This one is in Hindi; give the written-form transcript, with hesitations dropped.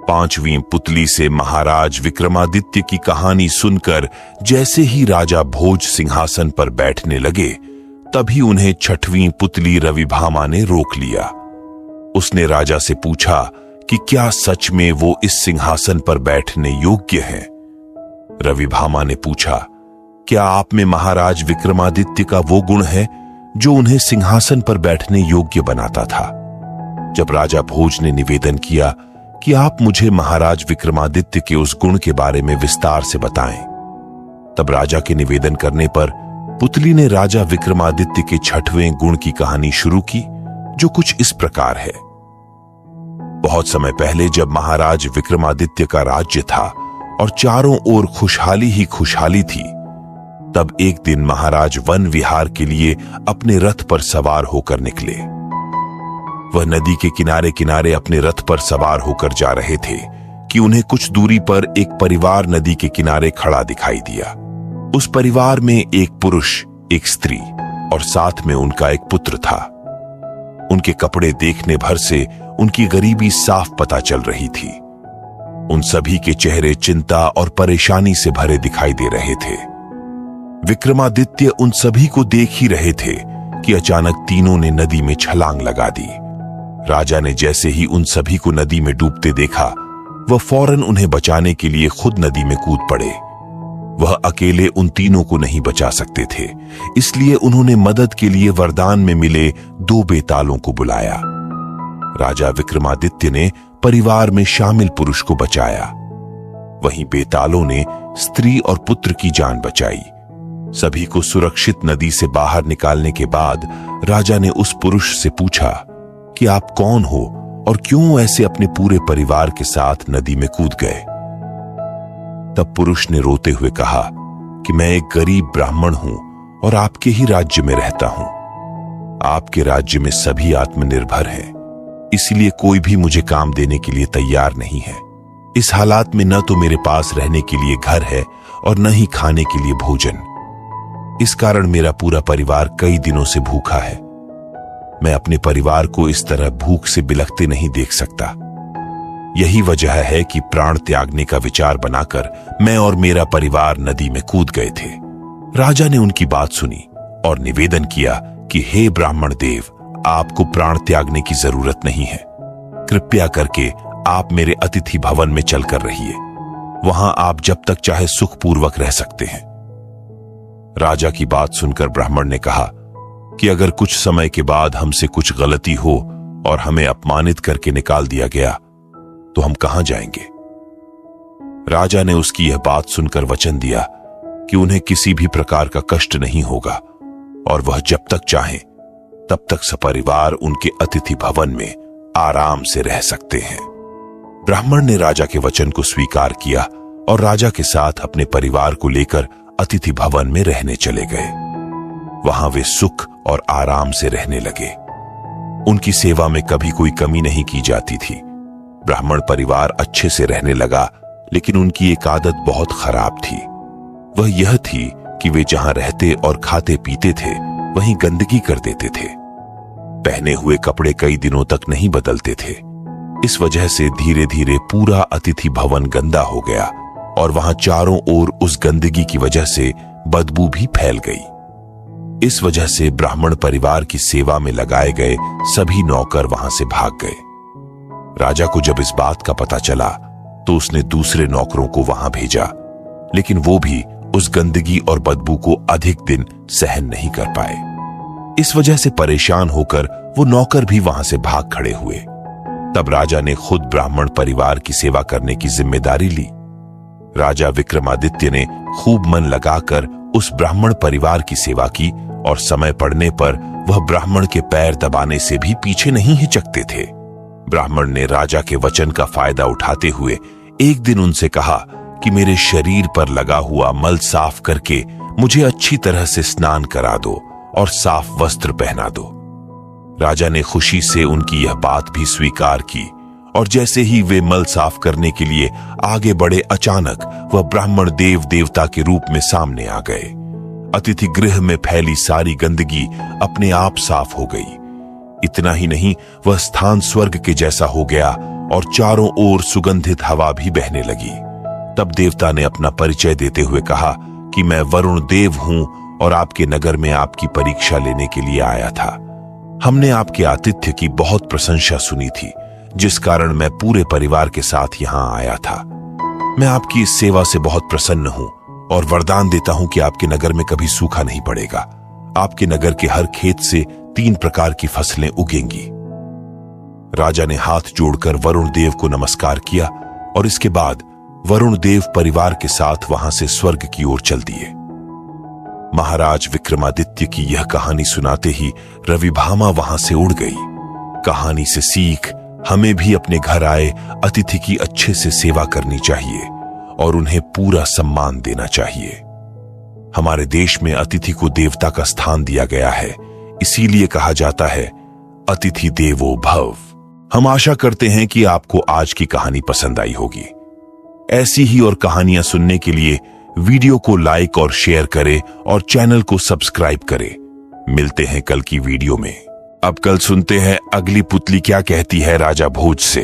5वीं पुतली से महाराज विक्रमादित्य की कहानी सुनकर जैसे ही राजा भोज सिंहासन पर बैठने लगे, तभी उन्हें 6वीं पुतली रविभामा ने रोक लिया। उसने राजा से पूछा कि क्या सच में वो इस सिंहासन पर बैठने योग्य हैं? रविभामा ने पूछा, क्या आप में महाराज विक्रमादित्य का वो गुण है जो उन्हें सिंहासन पर बैठने योग्य बनाता था? जब राजा भोज ने निवेदन किया कि आप मुझे महाराज विक्रमादित्य के उस गुण के बारे में विस्तार से बताएं, तब राजा के निवेदन करने पर पुतली ने राजा विक्रमादित्य के 6वें गुण की कहानी शुरू की, जो कुछ इस प्रकार है। बहुत समय पहले जब महाराज विक्रमादित्य का राज्य था और चारों ओर खुशहाली ही खुशहाली थी, तब एक दिन महाराज वन विहार के लिए अपने रथ पर सवार होकर निकले। वह नदी के किनारे किनारे अपने रथ पर सवार होकर जा रहे थे कि उन्हें कुछ दूरी पर एक परिवार नदी के किनारे खड़ा दिखाई दिया। उस परिवार में एक पुरुष, एक स्त्री और साथ में उनका एक पुत्र था। उनके कपड़े देखने भर से उनकी गरीबी साफ पता चल रही थी। उन सभी के चेहरे चिंता और परेशानी से भरे दिखाई दे रहे थे। विक्रमादित्य उन सभी को देख ही रहे थे कि अचानक तीनों ने नदी में छलांग लगा दी। राजा ने जैसे ही उन सभी को नदी में डूबते देखा, वह फौरन उन्हें बचाने के लिए खुद नदी में कूद पड़े। वह अकेले उन तीनों को नहीं बचा सकते थे, इसलिए उन्होंने मदद के लिए वरदान में मिले 2 बेतालों को बुलाया। राजा विक्रमादित्य ने परिवार में शामिल पुरुष को बचाया, वहीं बेतालों ने स्त्री और पुत्र की जान बचाई। सभी को सुरक्षित नदी से बाहर निकालने के बाद राजा ने उस पुरुष से पूछा कि आप कौन हो और क्यों ऐसे अपने पूरे परिवार के साथ नदी में कूद गए? तब पुरुष ने रोते हुए कहा कि मैं एक गरीब ब्राह्मण हूं और आपके ही राज्य में रहता हूं। आपके राज्य में सभी आत्मनिर्भर हैं, इसलिए कोई भी मुझे काम देने के लिए तैयार नहीं है। इस हालात में न तो मेरे पास रहने के लिए घर है और न ही खाने के लिए भोजन। इस कारण मेरा पूरा परिवार कई दिनों से भूखा है। मैं अपने परिवार को इस तरह भूख से बिलखते नहीं देख सकता। यही वजह है कि प्राण त्यागने का विचार बनाकर मैं और मेरा परिवार नदी में कूद गए थे। राजा ने उनकी बात सुनी और निवेदन किया कि हे ब्राह्मण देव, आपको प्राण त्यागने की जरूरत नहीं है। कृपया करके आप मेरे अतिथि भवन में चलकर रहिए। वहां आप जब तक चाहे सुखपूर्वक रह सकते हैं। राजा की बात सुनकर ब्राह्मण ने कहा कि अगर कुछ समय के बाद हमसे कुछ गलती हो और हमें अपमानित करके निकाल दिया गया तो हम कहां जाएंगे? राजा ने उसकी यह बात सुनकर वचन दिया कि उन्हें किसी भी प्रकार का कष्ट नहीं होगा और वह जब तक चाहें तब तक सपरिवार उनके अतिथि भवन में आराम से रह सकते हैं। ब्राह्मण ने राजा के वचन को स्वीकार किया और राजा के साथ अपने परिवार को लेकर अतिथि भवन में रहने चले गए। वहां वे सुख और आराम से रहने लगे। उनकी सेवा में कभी कोई कमी नहीं की जाती थी। ब्राह्मण परिवार अच्छे से रहने लगा, लेकिन उनकी एक आदत बहुत खराब थी। वह यह थी कि वे जहां रहते और खाते पीते थे वहीं गंदगी कर देते थे। पहने हुए कपड़े कई दिनों तक नहीं बदलते थे। इस वजह से धीरे धीरे पूरा अतिथि भवन गंदा हो गया और वहां चारों ओर उस गंदगी की वजह से बदबू भी फैल गई। इस वजह से ब्राह्मण परिवार की सेवा में लगाए गए सभी नौकर वहां से भाग गए। राजा को जब इस बात का पता चला तो उसने दूसरे नौकरों को वहां भेजा, लेकिन वो भी उस गंदगी और बदबू को अधिक दिन सहन नहीं कर पाए। इस वजह से परेशान होकर वो नौकर भी वहां से भाग खड़े हुए। तब राजा ने खुद ब्राह्मण परिवार की सेवा करने की जिम्मेदारी ली। राजा विक्रमादित्य ने खूब मन लगाकर उस ब्राह्मण परिवार की सेवा की और समय पड़ने पर वह ब्राह्मण के पैर दबाने से भी पीछे नहीं हिचकते थे। ब्राह्मण ने राजा के वचन का फायदा उठाते हुए एक दिन उनसे कहा कि मेरे शरीर पर लगा हुआ मल साफ करके मुझे अच्छी तरह से स्नान करा दो और साफ वस्त्र पहना दो। राजा ने खुशी से उनकी यह बात भी स्वीकार की और जैसे ही वे मल साफ करने के लिए आगे बढ़े, अचानक वह ब्राह्मण देव देवता के रूप में सामने आ गए। अतिथि गृह में फैली सारी गंदगी अपने आप साफ हो गई। इतना ही नहीं, वह स्थान स्वर्ग के जैसा हो गया और चारों ओर सुगंधित हवा भी बहने लगी। तब देवता ने अपना परिचय देते हुए कहा कि मैं वरुण देव हूं और आपके नगर में आपकी परीक्षा लेने के लिए आया था। हमने आपके आतिथ्य की बहुत प्रशंसा सुनी थी, जिस कारण मैं पूरे परिवार के साथ यहां आया था। मैं आपकी इस सेवा से बहुत प्रसन्न हूं और वरदान देता हूं कि आपके नगर में कभी सूखा नहीं पड़ेगा। आपके नगर के हर खेत से 3 प्रकार की फसलें उगेंगी। राजा ने हाथ जोड़कर वरुण देव को नमस्कार किया और इसके बाद वरुण देव परिवार के साथ वहां से स्वर्ग की ओर चल दिए। महाराज विक्रमादित्य की यह कहानी सुनाते ही रविभामा वहां से उड़ गई। कहानी से सीख, हमें भी अपने घर आए अतिथि की अच्छे से सेवा करनी चाहिए और उन्हें पूरा सम्मान देना चाहिए। हमारे देश में अतिथि को देवता का स्थान दिया गया है, इसीलिए कहा जाता है अतिथि देवो भव। हम आशा करते हैं कि आपको आज की कहानी पसंद आई होगी। ऐसी ही और कहानियां सुनने के लिए वीडियो को लाइक और शेयर करें और चैनल को सब्सक्राइब करें। मिलते हैं कल की वीडियो में। अब कल सुनते हैं अगली पुतली क्या कहती है राजा भोज से।